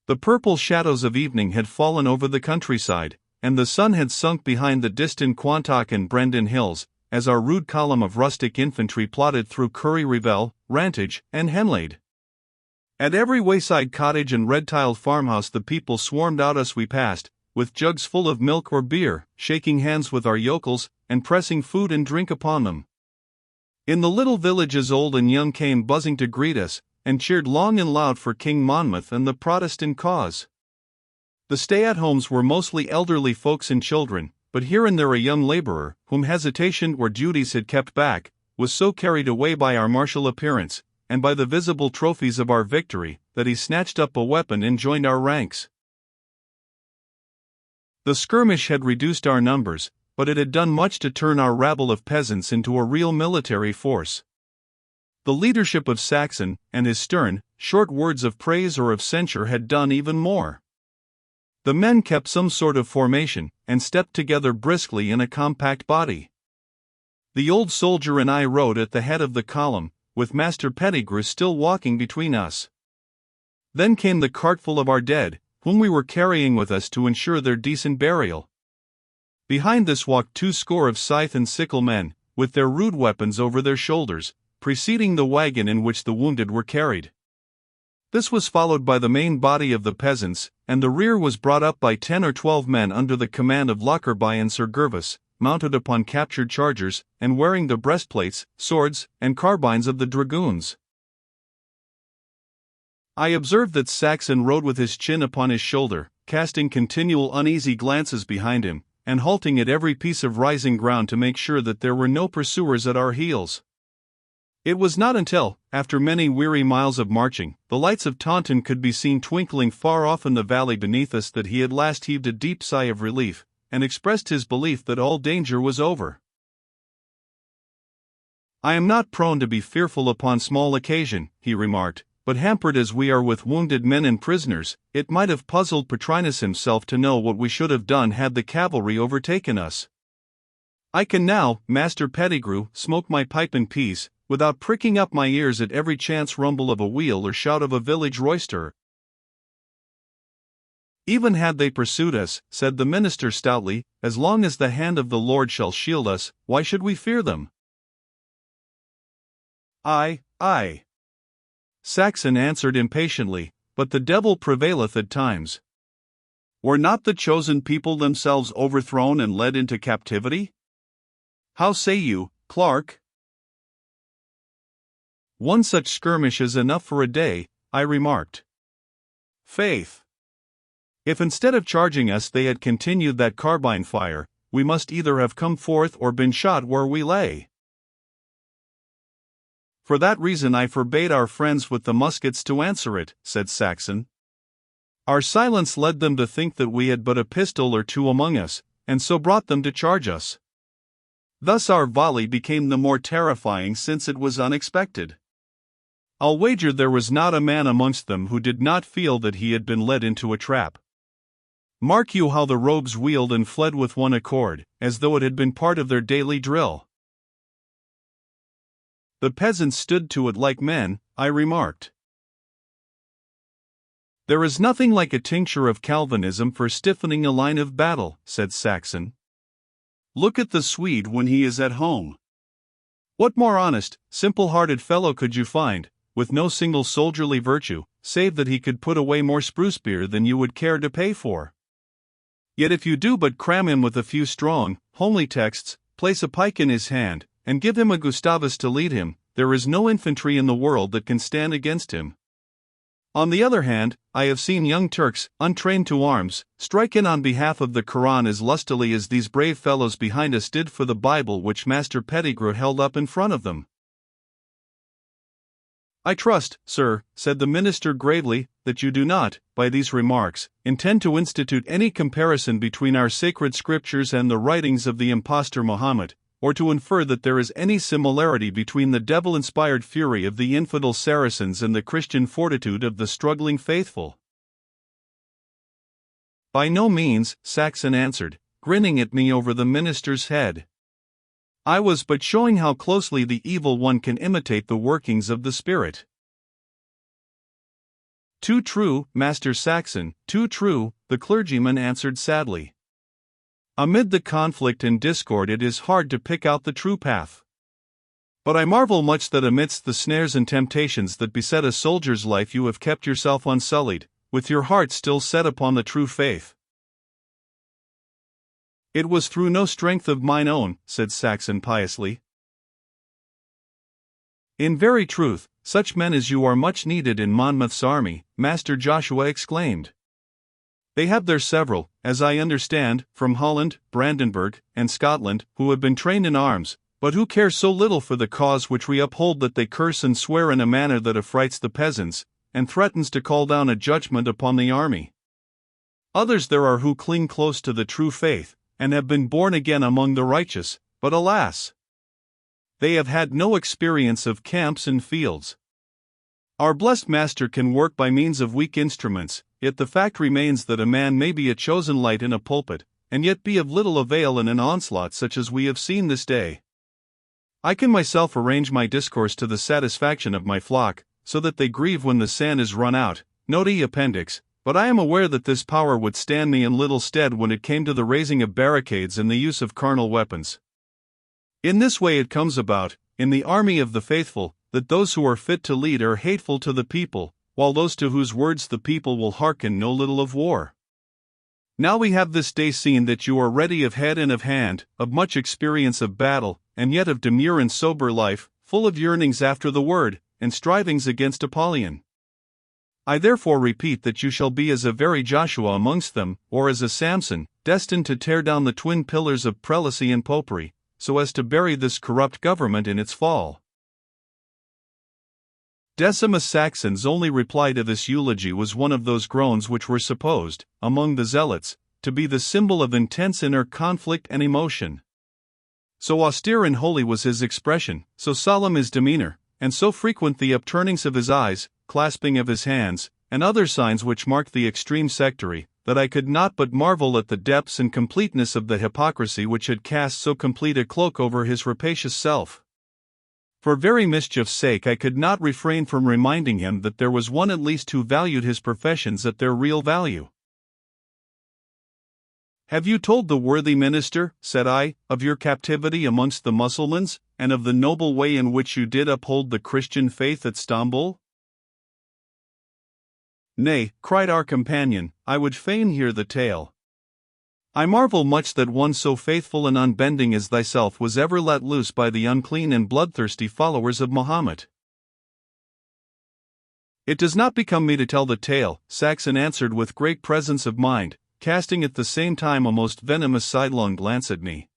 The purple shadows of evening had fallen over the countryside, and the sun had sunk behind the distant Quantock and Brendan hills, as our rude column of rustic infantry plodded through Curry Revell, Rantage, and Henlade. At every wayside cottage and red-tiled farmhouse the people swarmed out as we passed, with jugs full of milk or beer, shaking hands with our yokels, and pressing food and drink upon them. In the little villages old and young came buzzing to greet us, and cheered long and loud for King Monmouth and the Protestant cause. The stay-at-homes were mostly elderly folks and children, but here and there a young laborer, whom hesitation or duties had kept back, was so carried away by our martial appearance, and by the visible trophies of our victory, that he snatched up a weapon and joined our ranks. The skirmish had reduced our numbers, but it had done much to turn our rabble of peasants into a real military force. The leadership of Saxon, and his stern, short words of praise or of censure had done even more. The men kept some sort of formation, and stepped together briskly in a compact body. The old soldier and I rode at the head of the column, with Master Pettigrew still walking between us. Then came the cartful of our dead, whom we were carrying with us to ensure their decent burial. Behind this walked 20 of scythe and sickle men, with their rude weapons over their shoulders, preceding the wagon in which the wounded were carried. This was followed by the main body of the peasants, and the rear was brought up by 10 or 12 men under the command of Lockerby and Sir Gervas, mounted upon captured chargers, and wearing the breastplates, swords, and carbines of the dragoons. I observed that Saxon rode with his chin upon his shoulder, casting continual uneasy glances behind him, and halting at every piece of rising ground to make sure that there were no pursuers at our heels. It was not until, after many weary miles of marching, the lights of Taunton could be seen twinkling far off in the valley beneath us that he at last heaved a deep sigh of relief, and expressed his belief that all danger was over. "I am not prone to be fearful upon small occasion," he remarked, "but hampered as we are with wounded men and prisoners, it might have puzzled Petrinus himself to know what we should have done had the cavalry overtaken us. I can now, Master Pettigrew, smoke my pipe in peace, without pricking up my ears at every chance rumble of a wheel or shout of a village roisterer." "Even had they pursued us," said the minister stoutly, "as long as the hand of the Lord shall shield us, why should we fear them?" "Aye," Saxon answered impatiently, "but the devil prevaileth at times. Were not the chosen people themselves overthrown and led into captivity? How say you, Clarke?" "One such skirmish is enough for a day," I remarked. "Faith! If instead of charging us they had continued that carbine fire, we must either have come forth or been shot where we lay. For that reason I forbade our friends with the muskets to answer it," said Saxon. "Our silence led them to think that we had but a pistol or two among us, and so brought them to charge us. Thus our volley became the more terrifying since it was unexpected. I'll wager there was not a man amongst them who did not feel that he had been led into a trap. Mark you how the rogues wheeled and fled with one accord, as though it had been part of their daily drill." "The peasants stood to it like men," I remarked. "There is nothing like a tincture of Calvinism for stiffening a line of battle," said Saxon. "Look at the Swede when he is at home. What more honest, simple-hearted fellow could you find, with no single soldierly virtue, save that he could put away more spruce beer than you would care to pay for? Yet if you do but cram him with a few strong, homely texts, place a pike in his hand, and give him a Gustavus to lead him, there is no infantry in the world that can stand against him. On the other hand, I have seen young Turks, untrained to arms, strike in on behalf of the Koran as lustily as these brave fellows behind us did for the Bible which Master Pettigrew held up in front of them." "I trust, sir," said the minister gravely, "that you do not, by these remarks, intend to institute any comparison between our sacred scriptures and the writings of the impostor Mohammed, or to infer that there is any similarity between the devil-inspired fury of the infidel Saracens and the Christian fortitude of the struggling faithful." "By no means," Saxon answered, grinning at me over the minister's head. "I was but showing how closely the evil one can imitate the workings of the Spirit." Too true, Master Saxon, too true, the clergyman answered sadly. Amid the conflict and discord it is hard to pick out the true path. But I marvel much that amidst the snares and temptations that beset a soldier's life you have kept yourself unsullied, with your heart still set upon the true faith. It was through no strength of mine own, said Saxon piously. In very truth, such men as you are much needed in Monmouth's army, Master Joshua exclaimed. They have there several, as I understand, from Holland, Brandenburg, and Scotland, who have been trained in arms, but who care so little for the cause which we uphold that they curse and swear in a manner that affrights the peasants, and threatens to call down a judgment upon the army. Others there are who cling close to the true faith, and have been born again among the righteous, but alas! They have had no experience of camps and fields. Our blessed Master can work by means of weak instruments, yet the fact remains that a man may be a chosen light in a pulpit, and yet be of little avail in an onslaught such as we have seen this day. I can myself arrange my discourse to the satisfaction of my flock, so that they grieve when the sand is run out, note appendix, but I am aware that this power would stand me in little stead when it came to the raising of barricades and the use of carnal weapons. In this way it comes about, in the army of the faithful, that those who are fit to lead are hateful to the people, while those to whose words the people will hearken know little of war. Now we have this day seen that you are ready of head and of hand, of much experience of battle, and yet of demure and sober life, full of yearnings after the word, and strivings against Apollyon. I therefore repeat that you shall be as a very Joshua amongst them, or as a Samson, destined to tear down the twin pillars of prelacy and popery, so as to bury this corrupt government in its fall. Decimus Saxon's only reply to this eulogy was one of those groans which were supposed, among the zealots, to be the symbol of intense inner conflict and emotion. So austere and holy was his expression, so solemn his demeanor, and so frequent the upturnings of his eyes, clasping of his hands, and other signs which marked the extreme sectary, that I could not but marvel at the depths and completeness of the hypocrisy which had cast so complete a cloak over his rapacious self. For very mischief's sake I could not refrain from reminding him that there was one at least who valued his professions at their real value. Have you told the worthy minister, said I, of your captivity amongst the Mussulmans, and of the noble way in which you did uphold the Christian faith at Stambul? Nay, cried our companion, I would fain hear the tale. I marvel much that one so faithful and unbending as thyself was ever let loose by the unclean and bloodthirsty followers of Mahomet. It does not become me to tell the tale, Saxon answered with great presence of mind, casting at the same time a most venomous sidelong glance at me.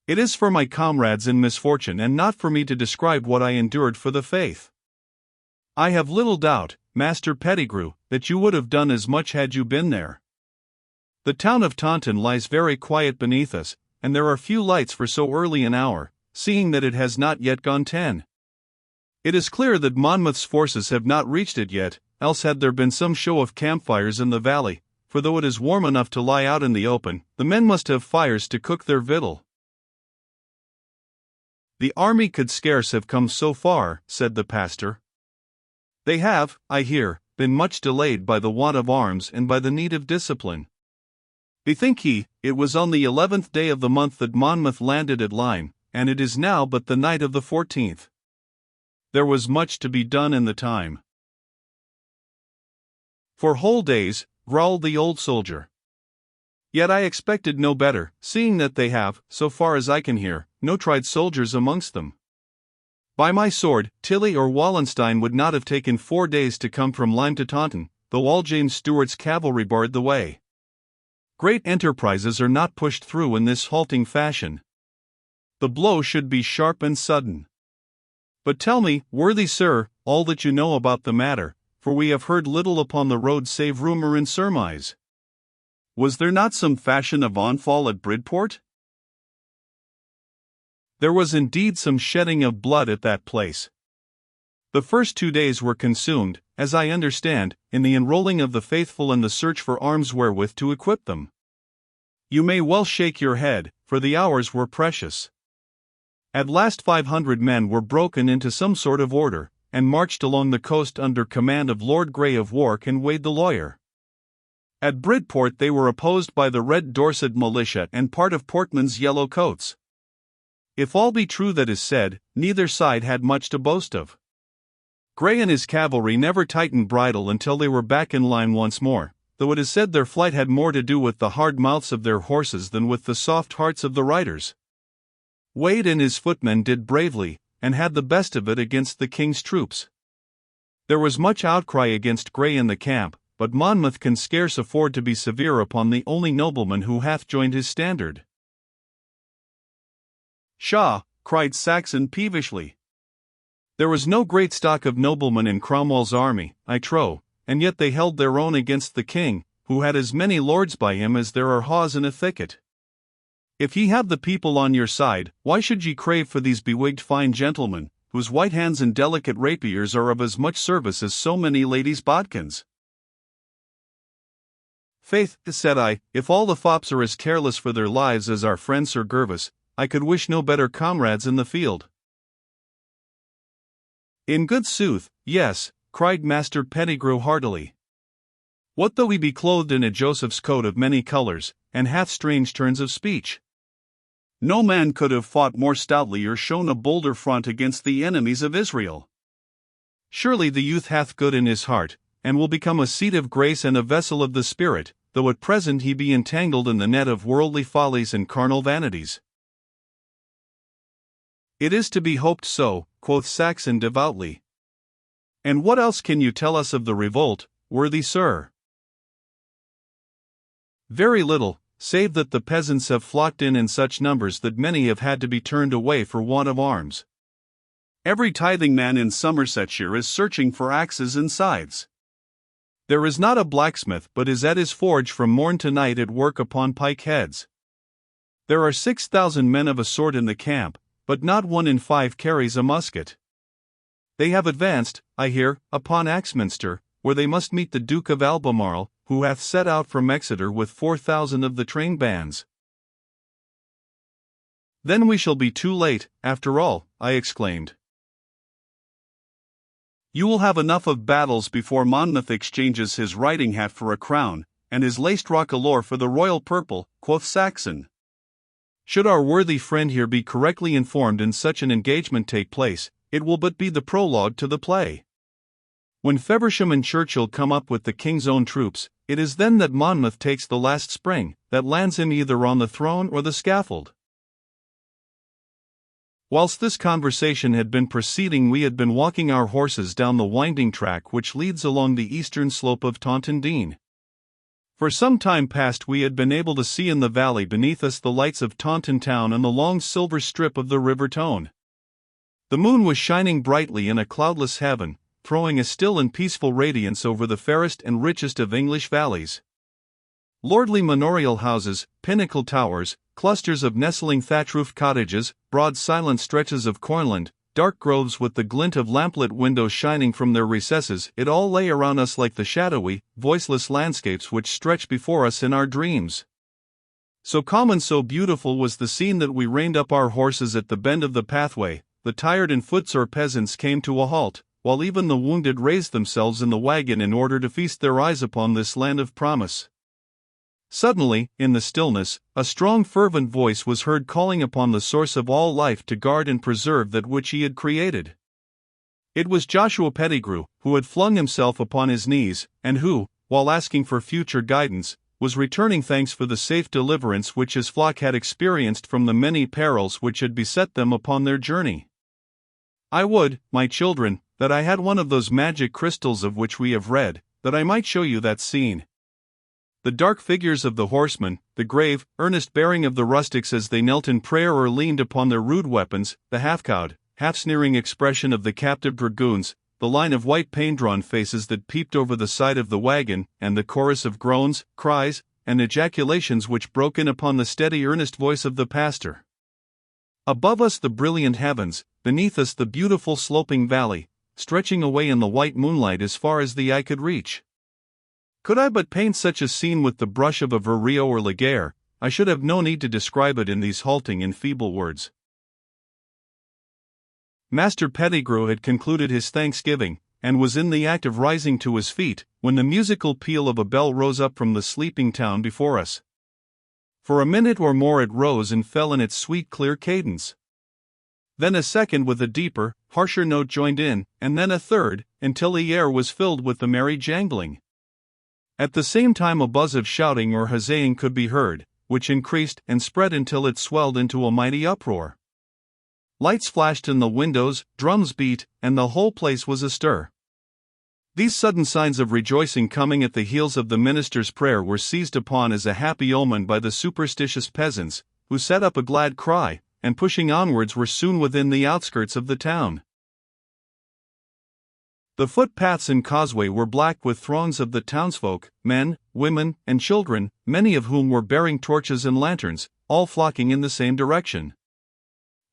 It is for my comrades in misfortune and not for me to describe what I endured for the faith. I have little doubt, Master Pettigrew, that you would have done as much had you been there. The town of Taunton lies very quiet beneath us, and there are few lights for so early an hour, seeing that it has not yet gone 10. It is clear that Monmouth's forces have not reached it yet, else had there been some show of campfires in the valley, for though it is warm enough to lie out in the open, the men must have fires to cook their victual. The army could scarce have come so far, said the pastor. They have, I hear, been much delayed by the want of arms and by the need of discipline. Bethink ye, it was on the 11th day of the month that Monmouth landed at Lyme, and it is now but the night of the 14th. There was much to be done in the time. For whole days, growled the old soldier. Yet I expected no better, seeing that they have, so far as I can hear, no tried soldiers amongst them. By my sword, Tilly or Wallenstein would not have taken 4 days to come from Lyme to Taunton, though all James Stewart's cavalry barred the way. Great enterprises are not pushed through in this halting fashion. The blow should be sharp and sudden. But tell me, worthy sir, all that you know about the matter, for we have heard little upon the road save rumor and surmise. Was there not some fashion of onfall at Bridport? There was indeed some shedding of blood at that place. The first 2 days were consumed, as I understand, in the enrolling of the faithful and the search for arms wherewith to equip them. You may well shake your head, for the hours were precious. At last 500 men were broken into some sort of order, and marched along the coast under command of Lord Grey of Wark and Wade the lawyer. At Bridport they were opposed by the Red Dorset militia and part of Portman's yellow coats. If all be true that is said, neither side had much to boast of. Grey and his cavalry never tightened bridle until they were back in line once more, though it is said their flight had more to do with the hard mouths of their horses than with the soft hearts of the riders. Wade and his footmen did bravely, and had the best of it against the king's troops. There was much outcry against Grey in the camp, but Monmouth can scarce afford to be severe upon the only nobleman who hath joined his standard. "Pshaw!" cried Saxon peevishly. "There was no great stock of noblemen in Cromwell's army, I trow, and yet they held their own against the king, who had as many lords by him as there are haws in a thicket. If ye have the people on your side, why should ye crave for these bewigged fine gentlemen, whose white hands and delicate rapiers are of as much service as so many ladies' bodkins?" "Faith," said I, "if all the fops are as careless for their lives as our friend Sir Gervas, I could wish no better comrades in the field." "In good sooth, yes," cried Master Pettigrew heartily. "What though he be clothed in a Joseph's coat of many colors, and hath strange turns of speech? No man could have fought more stoutly or shown a bolder front against the enemies of Israel. Surely the youth hath good in his heart, and will become a seat of grace and a vessel of the Spirit, though at present he be entangled in the net of worldly follies and carnal vanities." "It is to be hoped so," quoth Saxon devoutly. "And what else can you tell us of the revolt, worthy sir?" "Very little, save that the peasants have flocked in such numbers that many have had to be turned away for want of arms. Every tithing man in Somersetshire is searching for axes and scythes. There is not a blacksmith but is at his forge from morn to night at work upon pike heads. There are 6,000 men of a sort in the camp, but not 1 in 5 carries a musket. They have advanced, I hear, upon Axminster, where they must meet the Duke of Albemarle, who hath set out from Exeter with 4,000 of the train bands." "Then we shall be too late, after all," I exclaimed. "You will have enough of battles before Monmouth exchanges his riding hat for a crown, and his laced roquelaure for the royal purple," quoth Saxon. "Should our worthy friend here be correctly informed and such an engagement take place, it will but be the prologue to the play. When Feversham and Churchill come up with the king's own troops, it is then that Monmouth takes the last spring, that lands him either on the throne or the scaffold." Whilst this conversation had been proceeding we had been walking our horses down the winding track which leads along the eastern slope of Taunton Dean. For some time past we had been able to see in the valley beneath us the lights of Taunton town and the long silver strip of the River Tone. The moon was shining brightly in a cloudless heaven, throwing a still and peaceful radiance over the fairest and richest of English valleys. Lordly manorial houses, pinnacled towers, clusters of nestling thatch-roofed cottages, broad silent stretches of cornland, dark groves with the glint of lamplit windows shining from their recesses, it all lay around us like the shadowy, voiceless landscapes which stretch before us in our dreams. So calm and so beautiful was the scene that we reined up our horses at the bend of the pathway. The tired and footsore peasants came to a halt, while even the wounded raised themselves in the wagon in order to feast their eyes upon this land of promise. Suddenly, in the stillness, a strong fervent voice was heard calling upon the source of all life to guard and preserve that which he had created. It was Joshua Pettigrew, who had flung himself upon his knees, and who, while asking for future guidance, was returning thanks for the safe deliverance which his flock had experienced from the many perils which had beset them upon their journey. "I would, my children, that I had one of those magic crystals of which we have read, that I might show you that scene. The dark figures of the horsemen, the grave, earnest bearing of the rustics as they knelt in prayer or leaned upon their rude weapons, the half-cowed, half-sneering expression of the captive dragoons, the line of white pain-drawn faces that peeped over the side of the wagon, and the chorus of groans, cries, and ejaculations which broke in upon the steady earnest voice of the pastor. Above us the brilliant heavens, beneath us the beautiful sloping valley, stretching away in the white moonlight as far as the eye could reach. Could I but paint such a scene with the brush of a Verrio or Laguerre, I should have no need to describe it in these halting and feeble words. Master Pettigrew had concluded his thanksgiving, and was in the act of rising to his feet, when the musical peal of a bell rose up from the sleeping town before us. For a minute or more it rose and fell in its sweet clear cadence. Then a second with a deeper, harsher note joined in, and then a third, until the air was filled with the merry jangling. At the same time a buzz of shouting or huzzaying could be heard, which increased and spread until it swelled into a mighty uproar. Lights flashed in the windows, drums beat, and the whole place was astir. These sudden signs of rejoicing coming at the heels of the minister's prayer were seized upon as a happy omen by the superstitious peasants, who set up a glad cry, and pushing onwards were soon within the outskirts of the town. The footpaths and causeway were black with throngs of the townsfolk, men, women, and children, many of whom were bearing torches and lanterns, all flocking in the same direction.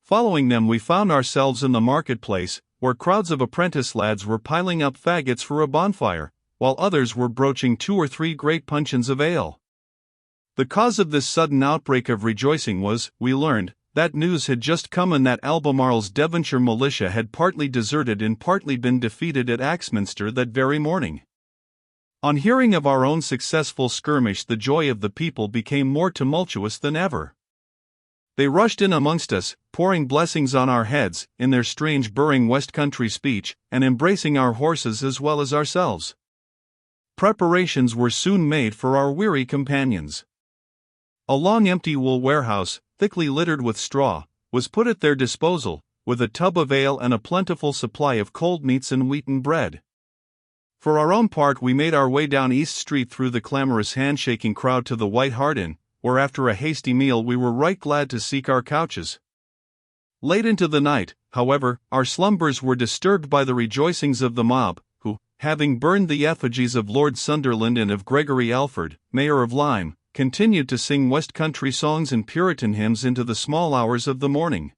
Following them we found ourselves in the marketplace, where crowds of apprentice lads were piling up faggots for a bonfire, while others were broaching 2 or 3 great puncheons of ale. The cause of this sudden outbreak of rejoicing was, we learned, that news had just come and that Albemarle's Devonshire militia had partly deserted and partly been defeated at Axminster that very morning. On hearing of our own successful skirmish the joy of the people became more tumultuous than ever. They rushed in amongst us, pouring blessings on our heads, in their strange burring West Country speech, and embracing our horses as well as ourselves. Preparations were soon made for our weary companions. A long empty wool warehouse, thickly littered with straw, was put at their disposal, with a tub of ale and a plentiful supply of cold meats and wheaten bread. For our own part we made our way down East Street through the clamorous handshaking crowd to the White Hart Inn, where after a hasty meal we were right glad to seek our couches. Late into the night, however, our slumbers were disturbed by the rejoicings of the mob, who, having burned the effigies of Lord Sunderland and of Gregory Alford, Mayor of Lyme, continued to sing West Country songs and Puritan hymns into the small hours of the morning.